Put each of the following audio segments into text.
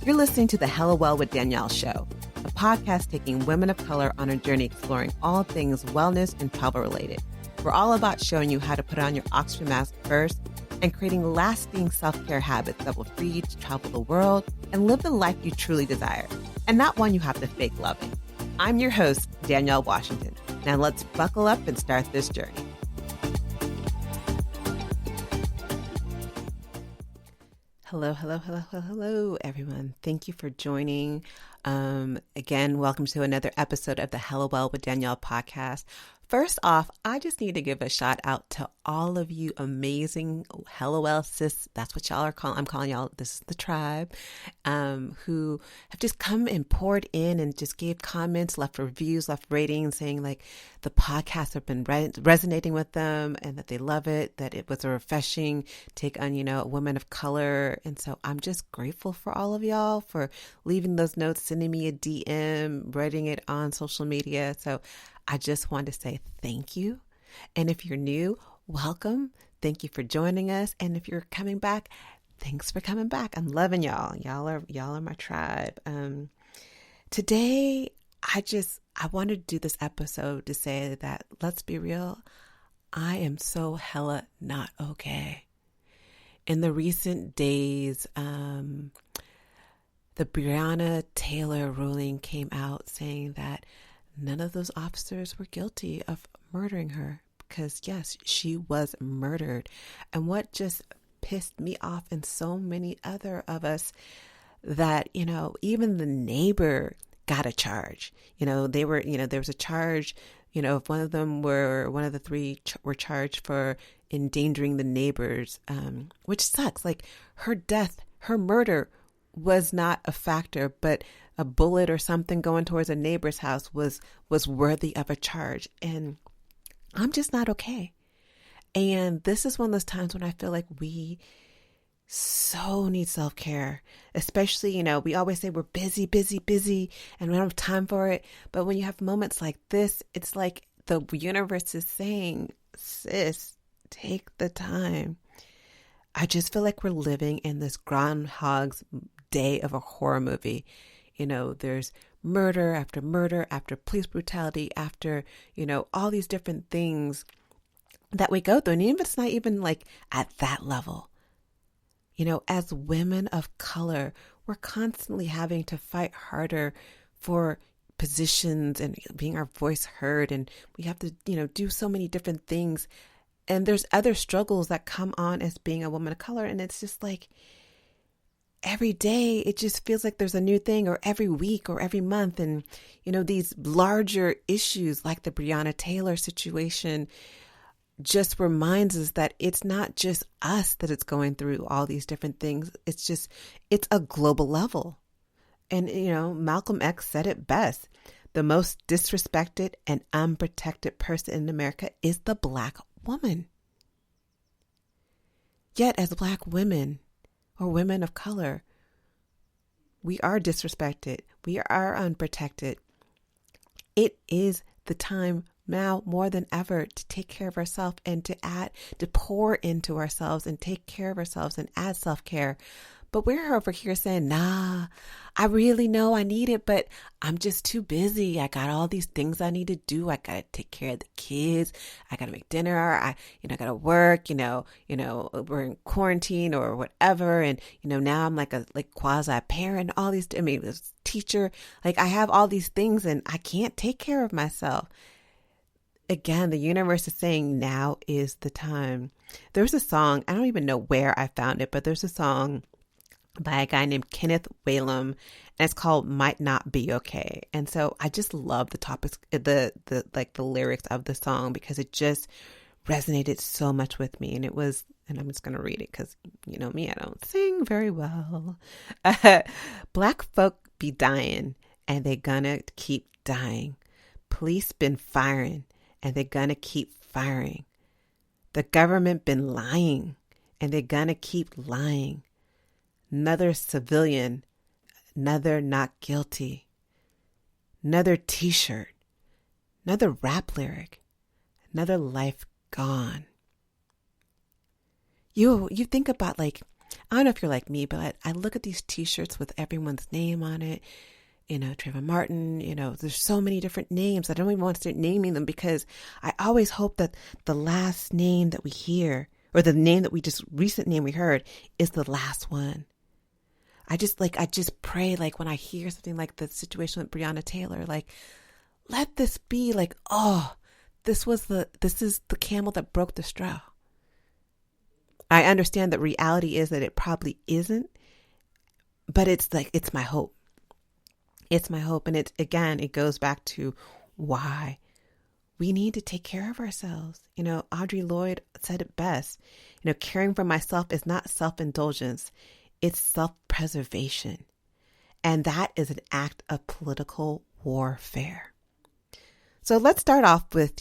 You're listening to the Hello Well with Danielle show, a podcast taking women of color on a journey exploring all things wellness and travel related. We're all about showing you how to put on your oxygen mask first and creating lasting self-care habits that will free you to travel the world and live the life you truly desire, and not one you have to fake loving. I'm your host, Danielle Washington. Now let's buckle up and start this journey. Hello, everyone. Thank you for joining. Again, welcome to another episode of the Hello Well with Danielle podcast. First off, I just need to give a shout out to all of you amazing Hello Well sis. That's what y'all are calling. I'm calling y'all. This is the tribe, who have just come and poured in and just gave comments, left reviews, left ratings, saying like the podcast have been resonating with them and that they love it, that it was a refreshing take on, a woman of color. And so I'm just grateful for all of y'all for leaving those notes, sending me a DM, writing it on social media. So I just want to say thank you. And if you're new, welcome. Thank you for joining us. And if you're coming back, thanks for coming back. I'm loving y'all. Y'all are my tribe. Today, I wanted to do this episode to say that, let's be real, I am so hella not okay. In the recent days, the Breonna Taylor ruling came out saying that none of those officers were guilty of murdering her because, yes, she was murdered. And what just pissed me off and so many other of us that, even the neighbor got a charge. There was a charge, if one of the three were charged for endangering the neighbors, which sucks. Like her murder was not a factor, but a bullet or something going towards a neighbor's house was worthy of a charge. And I'm just not okay. And this is one of those times when I feel like we so need self-care, especially, we always say we're busy, and we don't have time for it. But when you have moments like this, it's like the universe is saying, sis, take the time. I just feel like we're living in this Groundhog's Day of a horror movie. There's murder after police brutality, after, all these different things that we go through. And even if it's not even like at that level, as women of color, we're constantly having to fight harder for positions and being our voice heard. And we have to, do so many different things. And there's other struggles that come on as being a woman of color. And it's just like, every day, it just feels like there's a new thing, or every week or every month. And, these larger issues like the Breonna Taylor situation just reminds us that it's not just us that it's going through all these different things. It's a global level. And, Malcolm X said it best. The most disrespected and unprotected person in America is the Black woman. Yet as Black women, or women of color, we are disrespected. We are unprotected. It is the time now more than ever to take care of ourselves and to pour into ourselves and take care of ourselves and add self-care. But we're over here saying, nah, I really know I need it, but I'm just too busy. I got all these things I need to do. I got to take care of the kids. I got to make dinner. I got to work, we're in quarantine or whatever. And, now I'm like a quasi parent, all these, this teacher, I have all these things and I can't take care of myself. Again, the universe is saying now is the time. There's a song, I don't even know where I found it, but there's a song by a guy named Kenneth Whalum, and it's called Might Not Be Okay. And so I just love the topics, the lyrics of the song, because it just resonated so much with me. And I'm just going to read it because me, I don't sing very well. Black folk be dying and they gonna keep dying. Police been firing and they gonna keep firing. The government been lying and they gonna keep lying. Another civilian, another not guilty, another t-shirt, another rap lyric, another life gone. You think about I don't know if you're like me, but I look at these t-shirts with everyone's name on it. Trayvon Martin, there's so many different names. I don't even want to start naming them because I always hope that the last name that we hear, or the name that recent name we heard, is the last one. I just pray, like, when I hear something like the situation with Breonna Taylor, like, let this be like, oh, this is the camel that broke the straw. I understand that reality is that it probably isn't, but it's my hope. It's my hope. And it goes back to why we need to take care of ourselves. Audre Lorde said it best. Caring for myself is not self-indulgence. It's self-preservation. And that is an act of political warfare. So let's start off with,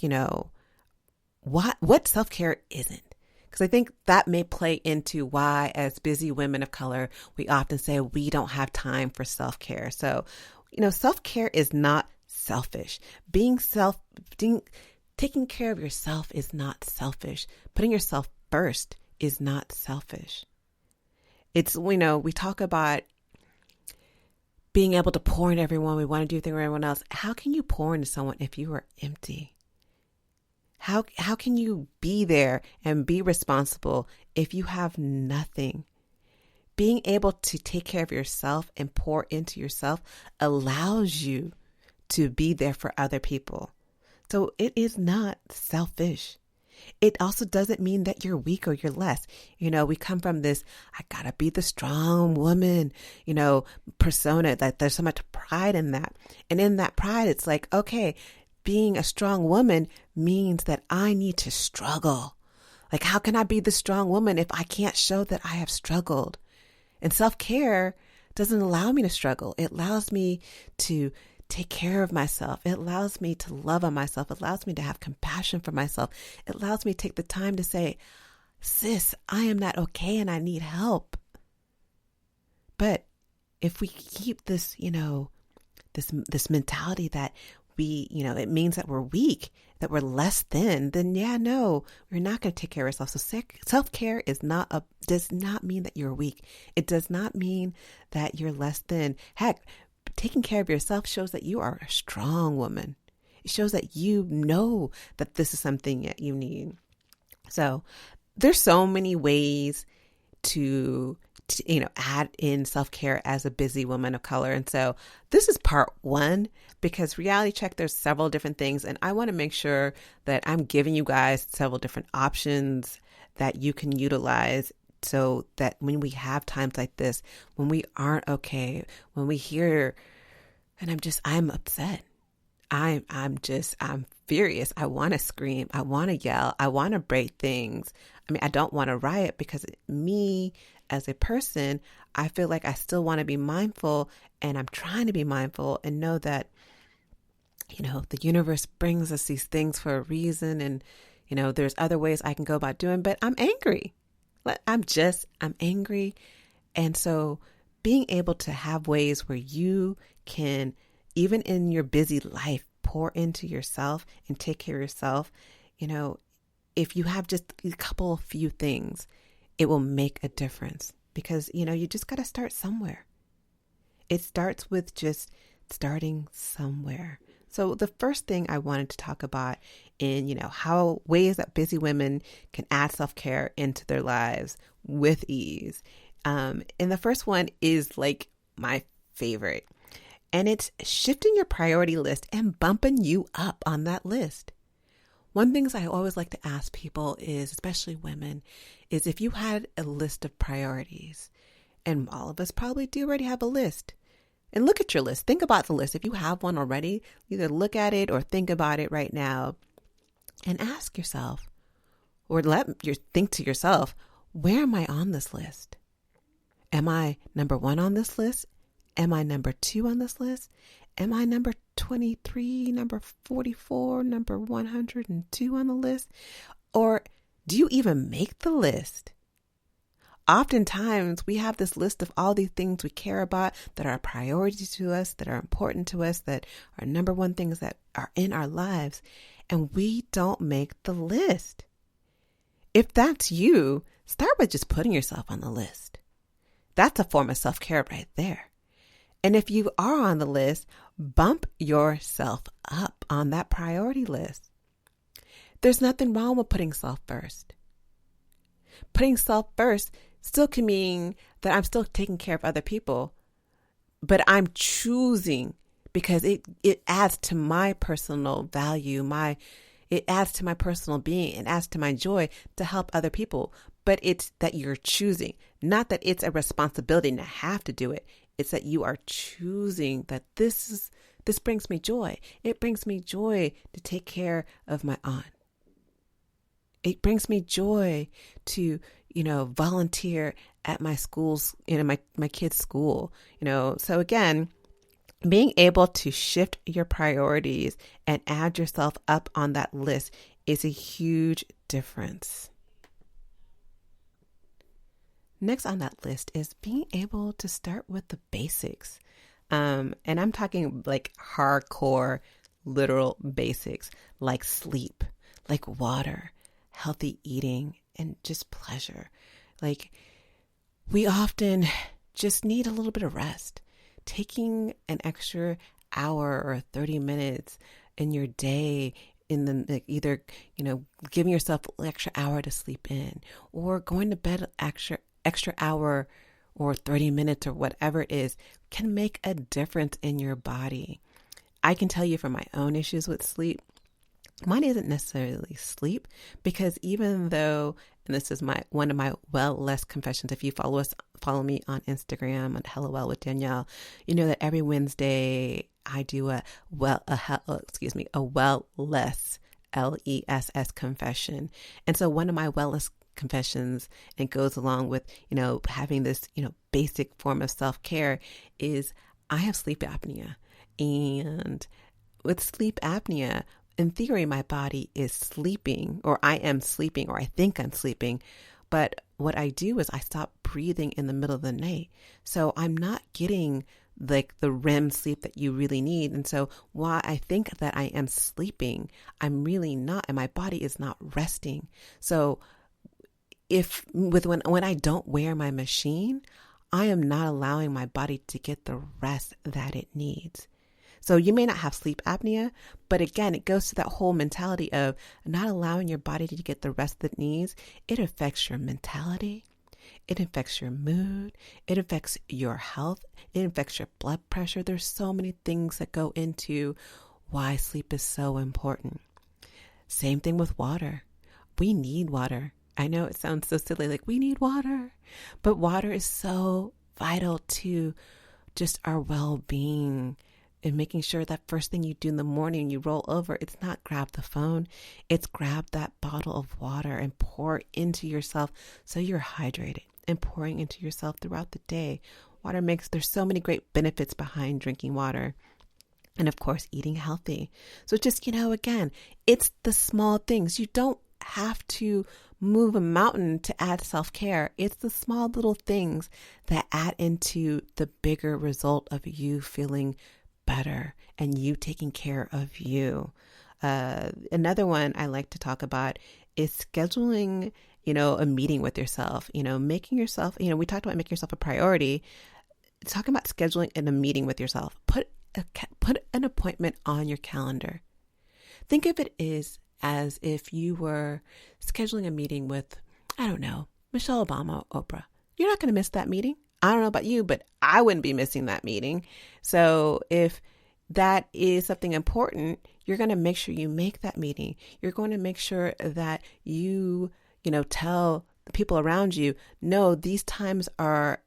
what self-care isn't. Because I think that may play into why, as busy women of color, we often say we don't have time for self-care. So, self-care is not selfish. Taking care of yourself is not selfish. Putting yourself first is not selfish. It's, we talk about being able to pour into everyone. We want to do things for everyone else. How can you pour into someone if you are empty? How can you be there and be responsible if you have nothing? Being able to take care of yourself and pour into yourself allows you to be there for other people. So it is not selfish. It also doesn't mean that you're weak or you're less. We come from this, I gotta be the strong woman, persona, that there's so much pride in that. And in that pride, it's like, okay, being a strong woman means that I need to struggle. Like, how can I be the strong woman if I can't show that I have struggled? And self-care doesn't allow me to struggle. It allows me to take care of myself. It allows me to love on myself. It allows me to have compassion for myself. It allows me to take the time to say, sis, I am not okay and I need help. But if we keep this, this mentality that it means that we're weak, that we're less than, then we're not going to take care of ourselves. So self-care does not mean that you're weak. It does not mean that you're less than. Heck, taking care of yourself shows that you are a strong woman. It shows that you know that this is something that you need. So there's so many ways to add in self-care as a busy woman of color. And so this is part one, because reality check, there's several different things. And I want to make sure that I'm giving you guys several different options that you can utilize, so that when we have times like this, when we aren't okay, when we hear, and I'm upset. I'm furious. I want to scream. I want to yell. I want to break things. I don't want to riot, because me as a person, I feel like I still want to be mindful, and I'm trying to be mindful and know that, the universe brings us these things for a reason. And, there's other ways I can go about doing, but I'm angry. I'm angry. And so being able to have ways where you can, even in your busy life, pour into yourself and take care of yourself, if you have just a few things, it will make a difference, because, you just got to start somewhere. It starts with just starting somewhere. So the first thing I wanted to talk about in, how ways that busy women can add self-care into their lives with ease. And the first one is like my favorite, and it's shifting your priority list and bumping you up on that list. One thing I always like to ask people is, especially women, is if you had a list of priorities, and all of us probably do already have a list, and look at your list. Think about the list. If you have one already, either look at it or think about it right now and ask yourself, or think to yourself, where am I on this list? Am I number 1 on this list? Am I number 2 on this list? Am I number 23, number 44, number 102 on the list? Or do you even make the list? Oftentimes we have this list of all these things we care about that are a priority to us, that are important to us, that are number 1 things that are in our lives, and we don't make the list. If that's you, start with just putting yourself on the list. That's a form of self-care right there. And if you are on the list, bump yourself up on that priority list. There's nothing wrong with putting self first. Putting self first still can mean that I'm still taking care of other people, but I'm choosing because it adds to my personal value, it adds to my personal being, it adds to my joy to help other people. But it's that you're choosing, not that it's a responsibility and I have to do it. It's that you are choosing that this brings me joy. It brings me joy to take care of my aunt. It brings me joy to, volunteer at my school's, my kids' school, So again, being able to shift your priorities and add yourself up on that list is a huge difference. Next on that list is being able to start with the basics. And I'm talking like hardcore, literal basics, like sleep, like water, healthy eating, and just pleasure. Like, we often just need a little bit of rest. Taking an extra hour or 30 minutes in your day, either, giving yourself an extra hour to sleep in, or going to bed extra hour or 30 minutes or whatever it is, can make a difference in your body. I can tell you from my own issues with sleep, mine isn't necessarily sleep, because even though, and this is one of my less confessions, if you follow me on Instagram at Hello Well with Danielle, you know that every Wednesday I do a less LESS confession. And so one of my wellness confessions, and goes along with, having this, basic form of self-care, is I have sleep apnea. And with sleep apnea, in theory, my body is sleeping, or I am sleeping, or I think I'm sleeping. But what I do is I stop breathing in the middle of the night. So I'm not getting like the REM sleep that you really need. And so while I think that I am sleeping, I'm really not, and my body is not resting. So when I don't wear my machine, I am not allowing my body to get the rest that it needs. So you may not have sleep apnea, but again, it goes to that whole mentality of not allowing your body to get the rest that it needs. It affects your mentality. It affects your mood. It affects your health. It affects your blood pressure. There's so many things that go into why sleep is so important. Same thing with water. We need water. I know it sounds so silly, like we need water, but water is so vital to just our well-being, and making sure that first thing you do in the morning, you roll over, it's not grab the phone, it's grab that bottle of water and pour into yourself so you're hydrated, and pouring into yourself throughout the day. There's so many great benefits behind drinking water. And of course, eating healthy. So just, again, it's the small things. You don't have to move a mountain to add self-care. It's the small little things that add into the bigger result of you feeling better and you taking care of you. Another one I like to talk about is scheduling, a meeting with yourself, making yourself, we talked about making yourself a priority. Talking about scheduling in a meeting with yourself. Put an appointment on your calendar. Think of it as if you were scheduling a meeting with, I don't know, Michelle Obama or Oprah. You're not going to miss that meeting. I don't know about you, but I wouldn't be missing that meeting. So if that is something important, you're going to make sure you make that meeting. You're going to make sure that you, tell the people around you, no, these times are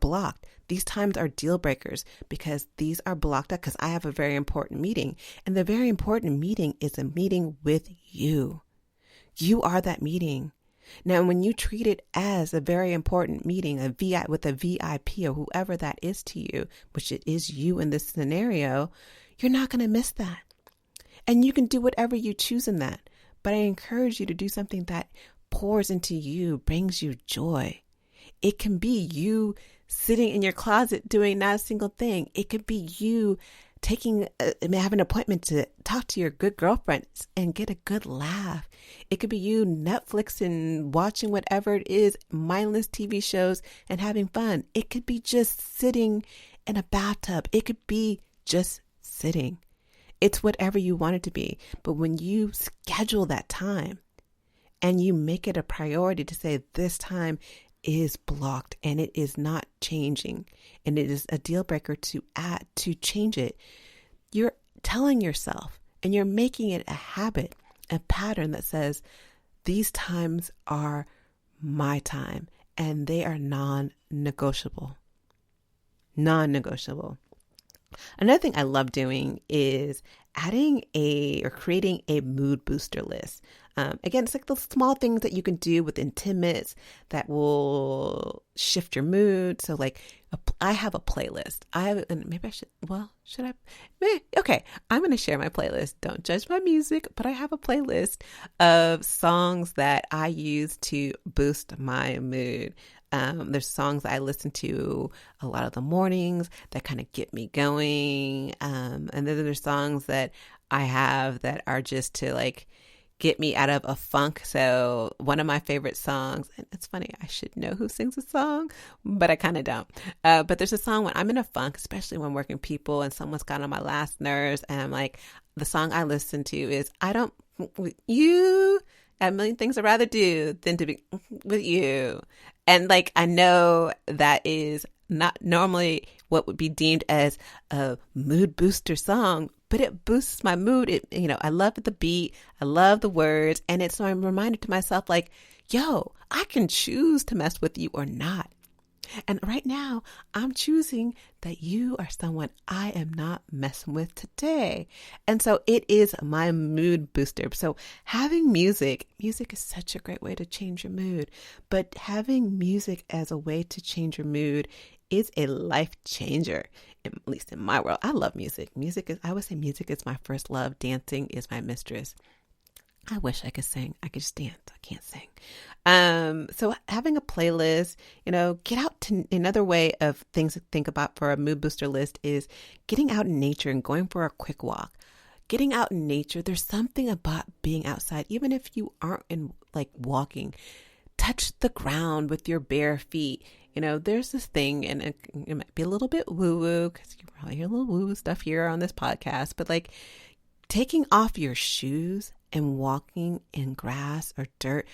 blocked. These times are deal breakers because these are blocked out because I have a very important meeting. And the very important meeting is a meeting with you. You are that meeting. Now, when you treat it as a very important meeting, with a VIP or whoever that is to you, which it is you in this scenario, you're not going to miss that. And you can do whatever you choose in that. But I encourage you to do something that pours into you, brings you joy. It can be you sitting in your closet doing not a single thing. It could be you have an appointment to talk to your good girlfriends and get a good laugh. It could be you Netflix and watching whatever it is, mindless TV shows and having fun. It could be just sitting in a bathtub. It could be just sitting. It's whatever you want it to be. But when you schedule that time and you make it a priority to say this time is blocked and it is not changing, and it is a deal breaker to change it, you're telling yourself and you're making it a habit, a pattern that says these times are my time and they are non-negotiable. Non-negotiable. Another thing I love doing is creating a mood booster list. Again, it's like the small things that you can do within 10 minutes that will shift your mood. So like I have a playlist. Should I? Okay, I'm going to share my playlist. Don't judge my music, but I have a playlist of songs that I use to boost my mood. There's songs I listen to a lot of the mornings that kind of get me going. And then there's songs that I have that are just to like get me out of a funk. So one of my favorite songs, and it's funny, I should know who sings a song, but I kind of don't. But there's a song when I'm in a funk, especially when working people and someone's got on my last nerves. And I'm like, the song I listen to is, I have a million things I'd rather do than to be with you. And like, I know that is not normally what would be deemed as a mood booster song, but it boosts my mood. I love the beat. I love the words. And so I'm reminded to myself like, yo, I can choose to mess with you or not. And right now I'm choosing that you are someone I am not messing with today. And so it is my mood booster. So having music is such a great way to change your mood, but having music as a way to change your mood is a life changer, at least in my world. I love music. I would say music is my first love. Dancing is my mistress. I wish I could sing. I could just dance. I can't sing. So having a playlist, get out to another way of things to think about for a mood booster list is getting out in nature and going for a quick walk. Getting out in nature, there's something about being outside, even if you aren't walking. Touch the ground with your bare feet. There's this thing, and it might be a little bit woo-woo because you probably hear a little woo-woo stuff here on this podcast, but like taking off your shoes and walking in grass or dirt,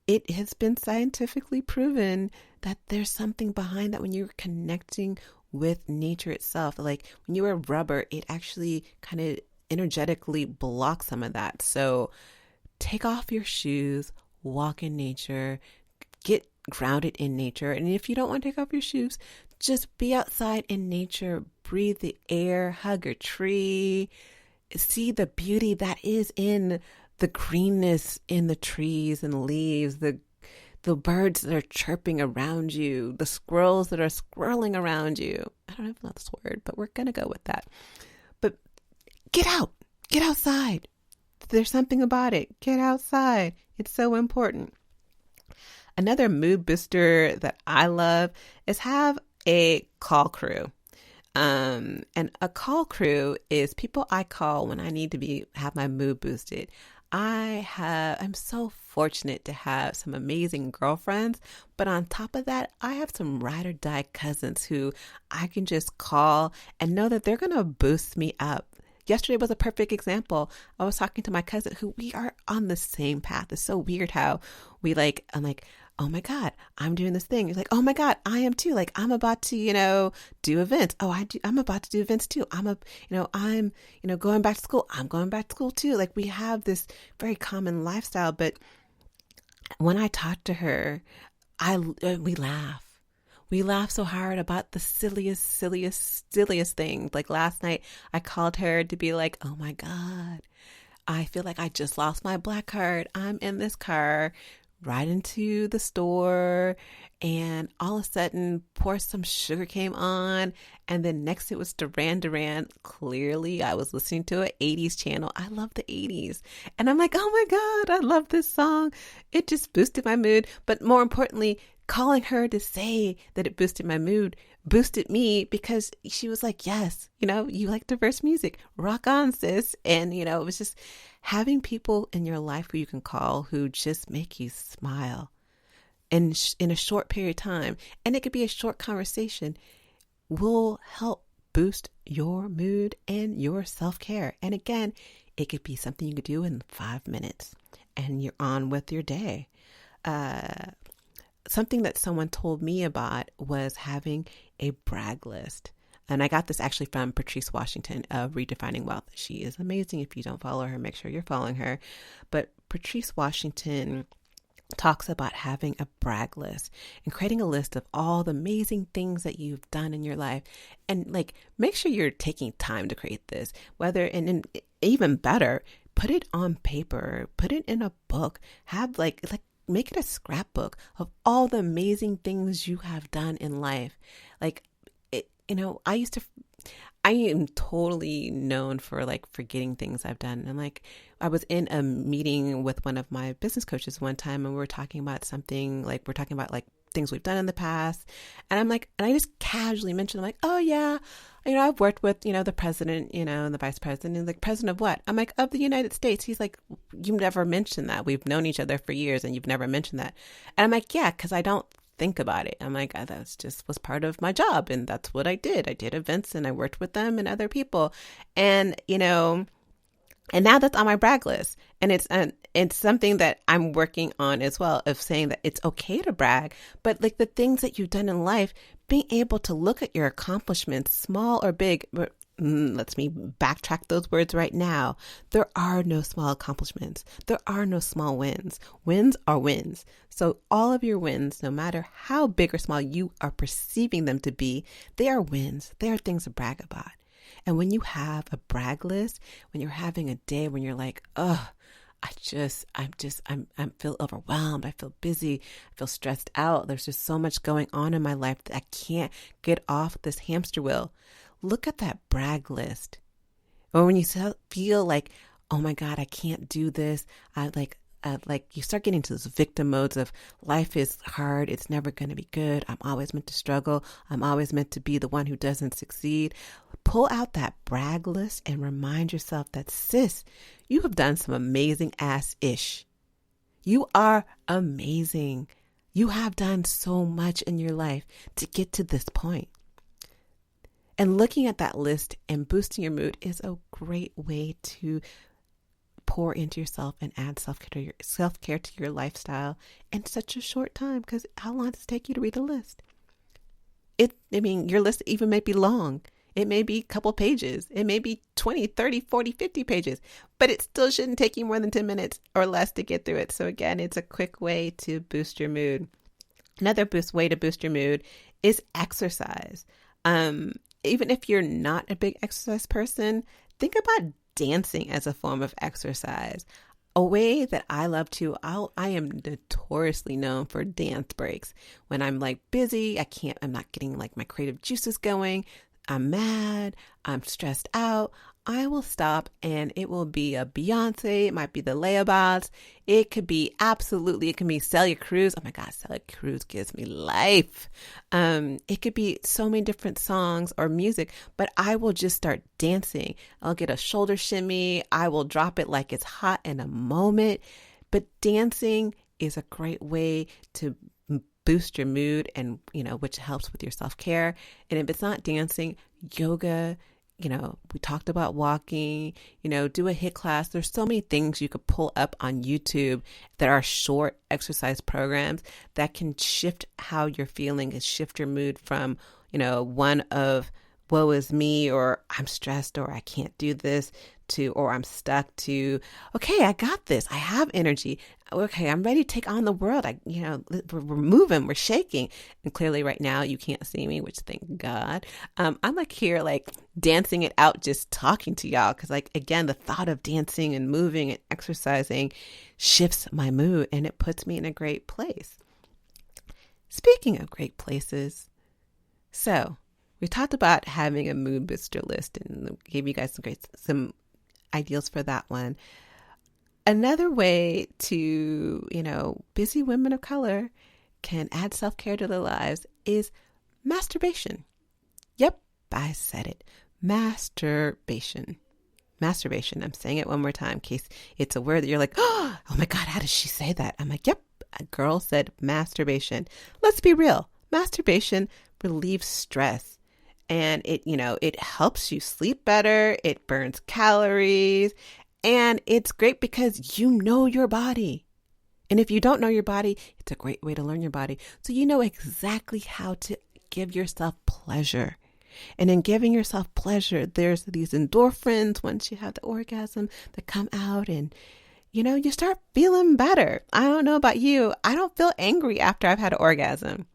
it has been scientifically proven that there's something behind that when you're connecting with nature itself. Like when you wear rubber, it actually kind of energetically blocks some of that. So take off your shoes, walk in nature, get grounded in nature. And if you don't want to take off your shoes, just be outside in nature, breathe the air, hug a tree, see the beauty that is in the greenness in the trees and leaves, the birds that are chirping around you, the squirrels that are squirreling around you. I don't know this word, but we're going to go with that. But get outside. There's something about it. Get outside. It's so important. Another mood booster that I love is have a call crew. And a call crew is people I call when I need to have my mood boosted. I'm so fortunate to have some amazing girlfriends, but on top of that, I have some ride or die cousins who I can just call and know that they're going to boost me up. Yesterday was a perfect example. I was talking to my cousin who we are on the same path. It's so weird how I'm like, oh my God, I'm doing this thing. He's like, oh my God, I am too. Like I'm about to, do events. Oh, I'm about to do events too. I'm going back to school. I'm going back to school too. Like we have this very common lifestyle, but when I talk to her, we laugh. We laugh so hard about the silliest things. Like last night, I called her to be like, oh my God, I feel like I just lost my black card. I'm in this car right into the store, and all of a sudden pour some sugar came on, and then next it was Duran. Clearly I was listening to an 80s channel. I love the 80s, and I'm like, oh my God, I love this song. It just boosted my mood. But more importantly, calling her to say that it boosted my mood boosted me, because she was like, yes, you like diverse music, rock on, sis. And, it was just having people in your life who you can call who just make you smile in a short period of time. And it could be a short conversation, will help boost your mood and your self-care. And again, it could be something you could do in 5 minutes and you're on with your day. Something that someone told me about was having a brag list. And I got this actually from Patrice Washington of Redefining Wealth. She is amazing. If you don't follow her, make sure you're following her. But Patrice Washington talks about having a brag list and creating a list of all the amazing things that you've done in your life. And make sure you're taking time to create this, and even better, put it on paper, put it in a book, have make it a scrapbook of all the amazing things you have done in life. I am totally known for forgetting things I've done. And I was in a meeting with one of my business coaches one time, and we were talking about something, we're talking about things we've done in the past. And and I just casually mentioned, oh yeah, I've worked with, the president, and the vice president. And president of what? I'm of the United States. He's like, you never mentioned that. We've known each other for years and you've never mentioned that. And I'm yeah, because I don't think about it. I'm that's just was part of my job. And that's what I did. I did events and I worked with them and other people. And, and now that's on my brag list. And it's something that I'm working on as well, of saying that it's okay to brag, but the things that you've done in life, being able to look at your accomplishments, small or big. Let me backtrack those words right now. There are no small accomplishments. There are no small wins. Wins are wins. So all of your wins, no matter how big or small you are perceiving them to be, they are wins. They are things to brag about. And when you have a brag list, when you're having a day when you're I feel overwhelmed. I feel busy. I feel stressed out. There's just so much going on in my life that I can't get off this hamster wheel. Look at that brag list. Or when you feel oh my God, I can't do this. You start getting to those victim modes of life is hard. It's never going to be good. I'm always meant to struggle. I'm always meant to be the one who doesn't succeed. Pull out that brag list and remind yourself that, sis, you have done some amazing ass-ish. You are amazing. You have done so much in your life to get to this point. And looking at that list and boosting your mood is a great way to pour into yourself and add self-care to your lifestyle in such a short time. Because how long does it take you to read a list? Your list even may be long. It may be a couple pages. It may be 20, 30, 40, 50 pages, but it still shouldn't take you more than 10 minutes or less to get through it. So again, it's a quick way to boost your mood. Another way to boost your mood is exercise. Even if you're not a big exercise person, think about dancing as a form of exercise. A way that I love to, I am notoriously known for dance breaks. When I'm busy, I'm not getting my creative juices going. I'm mad, I'm stressed out, I will stop and it will be a Beyonce, it might be the Layabouts, it can be Celia Cruz. Oh my God, Celia Cruz gives me life. It could be so many different songs or music, but I will just start dancing. I'll get a shoulder shimmy, I will drop it like it's hot in a moment. But dancing is a great way to boost your mood and, which helps with your self-care. And if it's not dancing, yoga, we talked about walking, do a HIIT class. There's so many things you could pull up on YouTube that are short exercise programs that can shift how you're feeling and shift your mood from, one of woe is me, or I'm stressed, or I can't do this, to, or I'm stuck, to, okay, I got this. I have energy. Okay, I'm ready to take on the world. We're moving, we're shaking. And clearly right now you can't see me, which thank God. I'm here dancing it out, just talking to y'all. Cause again, the thought of dancing and moving and exercising shifts my mood and it puts me in a great place. Speaking of great places, so we talked about having a mood booster list and gave you guys some ideals for that one. Another way to, busy women of color can add self-care to their lives is masturbation. Yep, I said it. Masturbation. Masturbation. I'm saying it one more time in case it's a word that you're like, oh my God, how does she say that? I'm like, yep, a girl said masturbation. Let's be real. Masturbation relieves stress. And it helps you sleep better. It burns calories. And it's great because you know your body. And if you don't know your body, it's a great way to learn your body. So you know exactly how to give yourself pleasure. And in giving yourself pleasure, there's these endorphins once you have the orgasm that come out and, you start feeling better. I don't know about you. I don't feel angry after I've had an orgasm.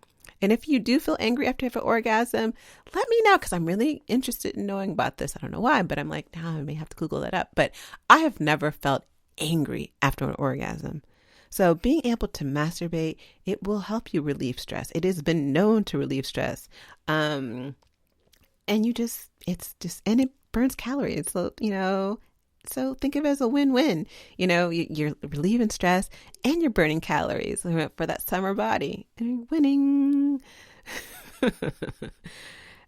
And if you do feel angry after you have an orgasm, let me know because I'm really interested in knowing about this. I don't know why, but I'm like, now I may have to Google that up. But I have never felt angry after an orgasm. So being able to masturbate, it will help you relieve stress. It has been known to relieve stress. And and it burns calories. So, so think of it as a win-win. You're relieving stress and you're burning calories for that summer body. And you're winning.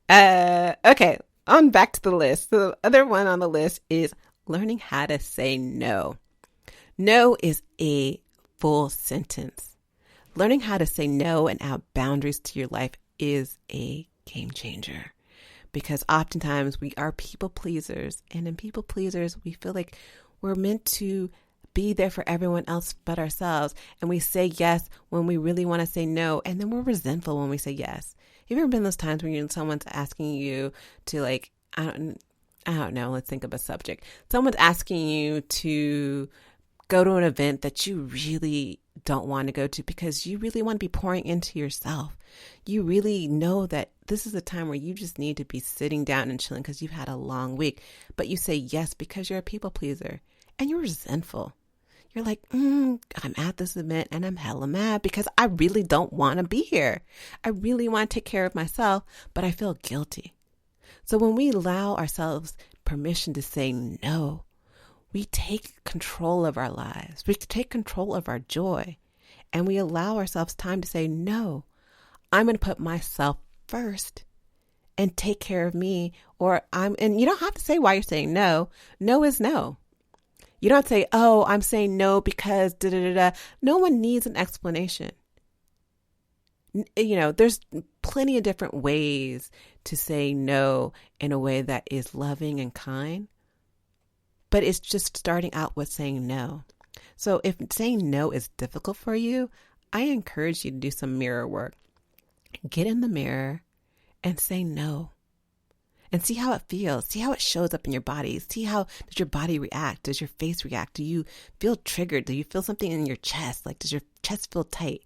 Okay, on back to the list. The other one on the list is learning how to say no. No is a full sentence. Learning how to say no and add boundaries to your life is a game changer. Because oftentimes we are people pleasers, and in people pleasers, we feel like we're meant to be there for everyone else but ourselves. And we say yes when we really want to say no. And then we're resentful when we say yes. Have you ever been those times when someone's asking you to I don't know, let's think of a subject. Someone's asking you to go to an event that you really don't want to go to because you really want to be pouring into yourself. You really know that this is a time where you just need to be sitting down and chilling because you've had a long week. But you say yes because you're a people pleaser and you're resentful. You're like, I'm at this event and I'm hella mad because I really don't want to be here. I really want to take care of myself, but I feel guilty. So when we allow ourselves permission to say no, we take control of our lives. We take control of our joy. And we allow ourselves time to say, no, I'm going to put myself first and take care of me. And you don't have to say why you're saying no. No is no. You don't say, oh, I'm saying no because da da da da. No one needs an explanation. There's plenty of different ways to say no in a way that is loving and kind. But it's just starting out with saying no. So if saying no is difficult for you, I encourage you to do some mirror work. Get in the mirror and say no. And see how it feels. See how it shows up in your body. See how does your body react? Does your face react? Do you feel triggered? Do you feel something in your chest? Like, does your chest feel tight?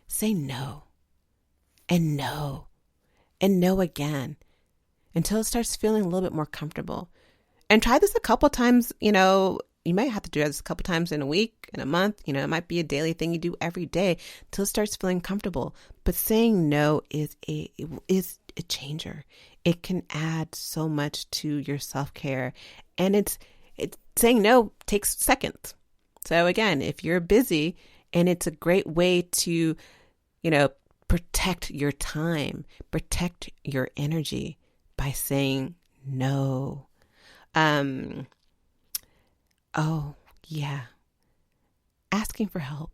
Say no. And no. And no again. Until it starts feeling a little bit more comfortable. And try this a couple times, you might have to do this a couple times in a week, in a month, it might be a daily thing you do every day until it starts feeling comfortable. But saying no is a changer. It can add so much to your self-care. And it's saying no takes seconds. So again, if you're busy, and it's a great way to, protect your time, protect your energy by saying no. Oh, yeah. Asking for help.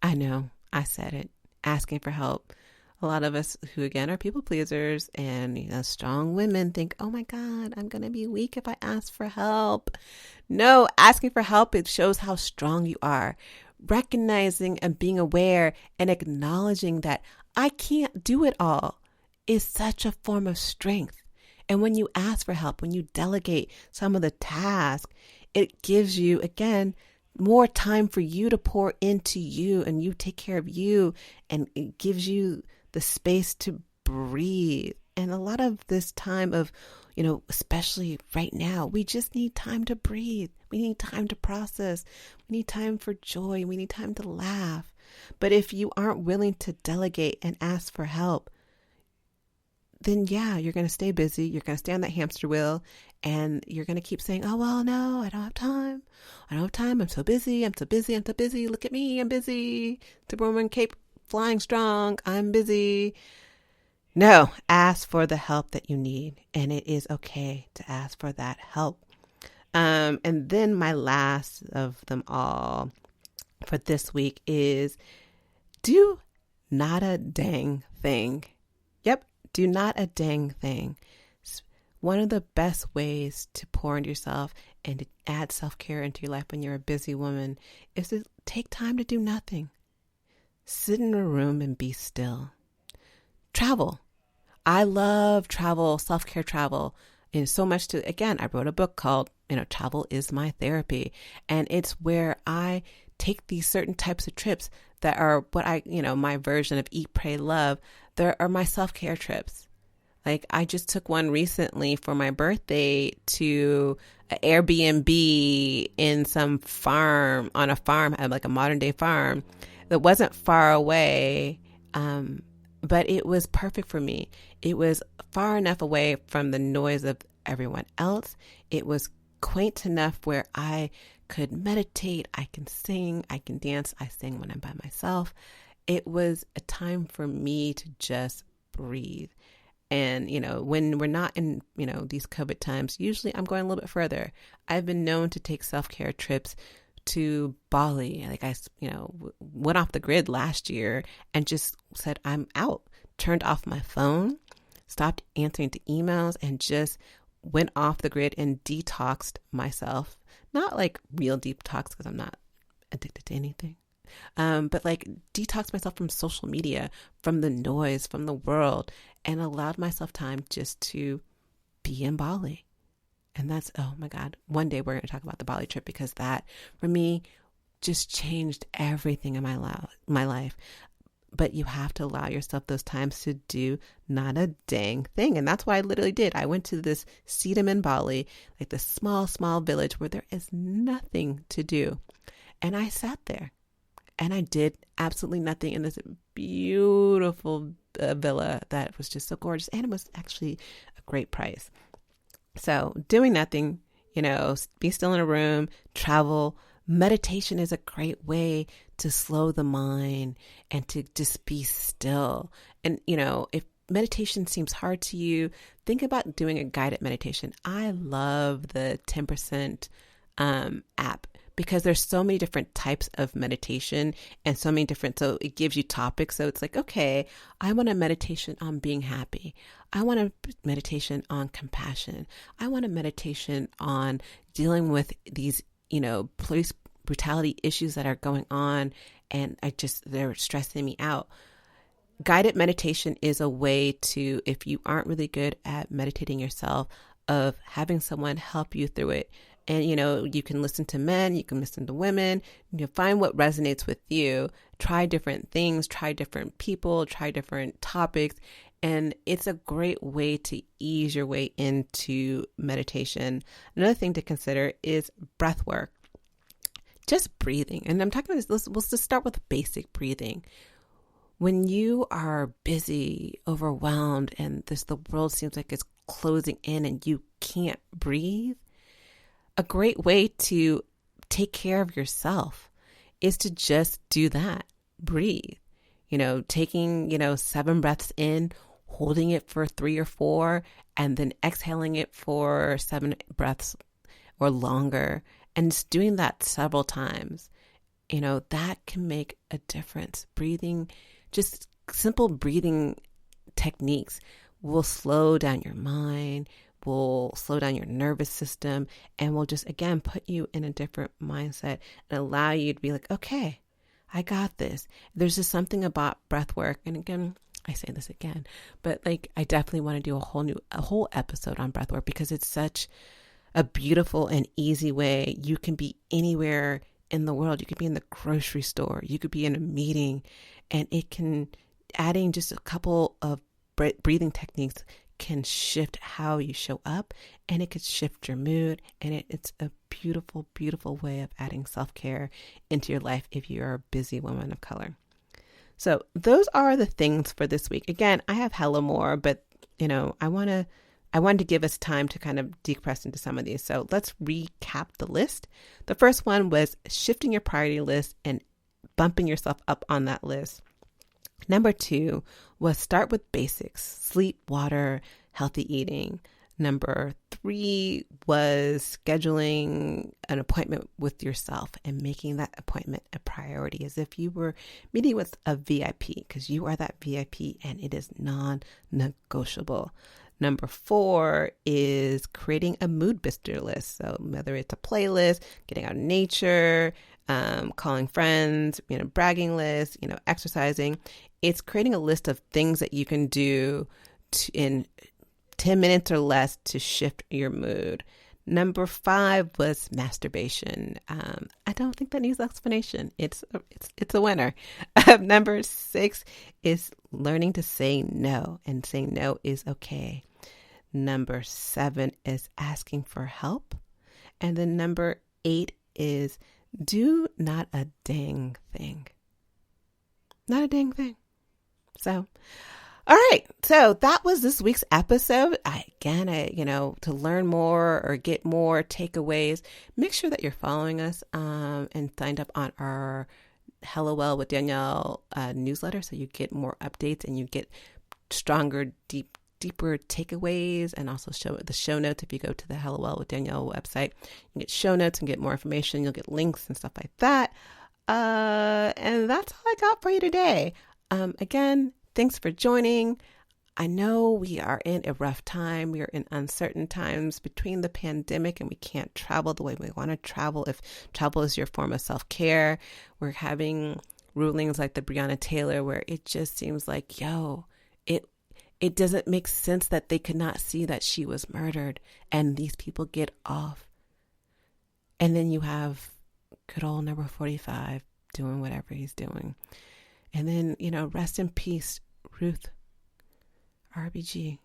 I know, I said it. Asking for help. A lot of us who, again, are people pleasers and strong women think, oh my God, I'm going to be weak if I ask for help. No, asking for help, it shows how strong you are. Recognizing and being aware and acknowledging that I can't do it all is such a form of strength. And when you ask for help, when you delegate some of the tasks, it gives you, again, more time for you to pour into you and you take care of you, and it gives you the space to breathe. And a lot of this time of, especially right now, we just need time to breathe. We need time to process. We need time for joy. We need time to laugh. But if you aren't willing to delegate and ask for help, then yeah, you're going to stay busy. You're going to stay on that hamster wheel, and you're going to keep saying, oh, well, no, I don't have time. I don't have time. I'm so busy. I'm so busy. I'm so busy. Look at me. I'm busy. Superwoman cape flying strong. I'm busy. No, ask for the help that you need. And it is okay to ask for that help. And then my last of them all for this week is do not a dang thing. Yep, do not a dang thing. One of the best ways to pour into yourself and to add self-care into your life when you're a busy woman is to take time to do nothing. Sit in a room and be still. Travel. I love travel, self-care travel. And so much to, again, I wrote a book called, Travel is My Therapy. And it's where I take these certain types of trips that are what my version of Eat, Pray, Love. There are my self-care trips. Like I just took one recently for my birthday to an Airbnb in some farm, on a farm, like a modern day farm that wasn't far away. But it was perfect for me. It was far enough away from the noise of everyone else. It was quaint enough where I could meditate, I can sing, I can dance. I sing when I'm by myself. It was a time for me to just breathe. And, when we're not in, these COVID times, usually I'm going a little bit further. I've been known to take self-care trips to Bali. Like I, went off the grid last year and just said, I'm out, turned off my phone, stopped answering to emails, and just went off the grid and detoxed myself. Not like real detox because I'm not addicted to anything. But like detox myself from social media, from the noise, from the world, and allowed myself time just to be in Bali. And that's, oh my God, one day we're going to talk about the Bali trip because that for me just changed everything in my life. But you have to allow yourself those times to do not a dang thing. And that's what I literally did. I went to this Sedum in Bali, like this small, small village where there is nothing to do. And I sat there. And I did absolutely nothing in this beautiful villa that was just so gorgeous. And it was actually a great price. So doing nothing, be still in a room, travel. Meditation is a great way to slow the mind and to just be still. And, if meditation seems hard to you, think about doing a guided meditation. I love the 10% app. Because there's so many different types of meditation and so it gives you topics. So it's like, okay, I want a meditation on being happy. I want a meditation on compassion. I want a meditation on dealing with these, police brutality issues that are going on. And they're stressing me out. Guided meditation is a way to, if you aren't really good at meditating yourself, of having someone help you through it. And, you can listen to men, you can listen to women, find what resonates with you, try different things, try different people, try different topics. And it's a great way to ease your way into meditation. Another thing to consider is breath work, just breathing. And I'm talking about this, let's just start with basic breathing. When you are busy, overwhelmed, and the world seems like it's closing in and you can't breathe, a great way to take care of yourself is to just do that. Breathe. Taking, 7 breaths in, holding it for 3 or 4, and then exhaling it for 7 breaths or longer. And just doing that several times, that can make a difference. Breathing, just simple breathing techniques will slow down your mind, will slow down your nervous system, and will just, again, put you in a different mindset and allow you to be like, okay, I got this. There's just something about breath work. And again, I say this again, but like, I definitely want to do a whole episode on breath work because it's such a beautiful and easy way. You can be anywhere in the world. You could be in the grocery store. You could be in a meeting, and adding just a couple of breathing techniques can shift how you show up, and it could shift your mood. And it's a beautiful, beautiful way of adding self-care into your life if you're a busy woman of color. So those are the things for this week. Again, I have hella more, but I wanted to give us time to kind of decompress into some of these. So let's recap the list. The first one was shifting your priority list and bumping yourself up on that list. Number 2 was start with basics: sleep, water, healthy eating. Number 3 was scheduling an appointment with yourself and making that appointment a priority, as if you were meeting with a VIP, because you are that VIP and it is non-negotiable. Number 4 is creating a mood booster list. So whether it's a playlist, getting out in nature, calling friends, bragging lists, exercising, it's creating a list of things that you can do in 10 minutes or less to shift your mood. Number 5 was masturbation. I don't think that needs explanation. It's a winner. Number 6 is learning to say no, and saying no is okay. Number 7 is asking for help. And then number 8 is do not a dang thing. Not a dang thing. So, all right. So that was this week's episode. To learn more or get more takeaways, make sure that you're following us and signed up on our Hello Well with Danielle newsletter, so you get more updates and you get stronger, deeper takeaways, and also the show notes. If you go to the Hello Well with Danielle website, you get show notes and get more information. You'll get links and stuff like that. And that's all I got for you today. Again, thanks for joining. I know we are in a rough time. We are in uncertain times between the pandemic, and we can't travel the way we want to travel. If travel is your form of self-care, we're having rulings like the Breonna Taylor, where it just seems like, it doesn't make sense that they could not see that she was murdered, and these people get off. And then you have good old number 45 doing whatever he's doing. And then, rest in peace, Ruth RBG.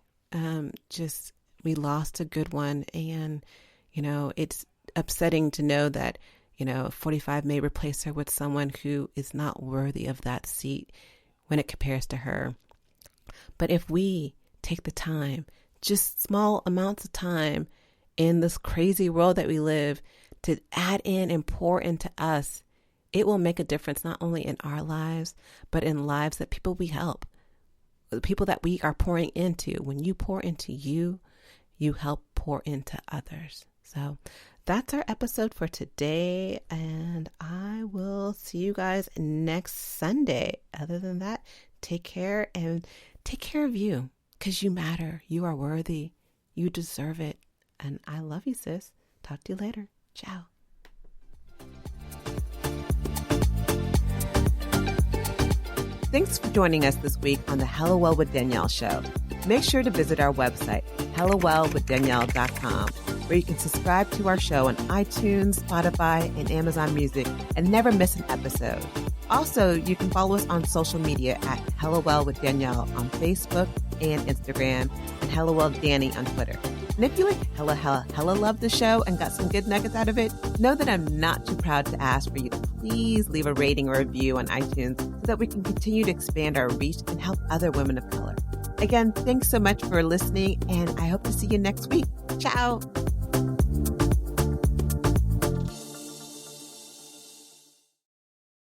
We lost a good one. And, it's upsetting to know that, 45 may replace her with someone who is not worthy of that seat when it compares to her. But if we take the time, just small amounts of time in this crazy world that we live, to add in and pour into us, it will make a difference not only in our lives, but in lives that people we help, the people that we are pouring into. When you pour into you, you help pour into others. So that's our episode for today, and I will see you guys next Sunday. Other than that, take care, and take care of you, because you matter. You are worthy. You deserve it. And I love you, sis. Talk to you later. Ciao. Thanks for joining us this week on the Hello Well with Danielle show. Make sure to visit our website, hellowellwithdanielle.com, where you can subscribe to our show on iTunes, Spotify, and Amazon Music and never miss an episode. Also, you can follow us on social media at Hello Well with Danielle on Facebook and Instagram, and Hello Well Danny on Twitter. And if you hella love the show and got some good nuggets out of it, know that I'm not too proud to ask for you to please leave a rating or review on iTunes so that we can continue to expand our reach and help other women of color. Again, thanks so much for listening, and I hope to see you next week. Ciao.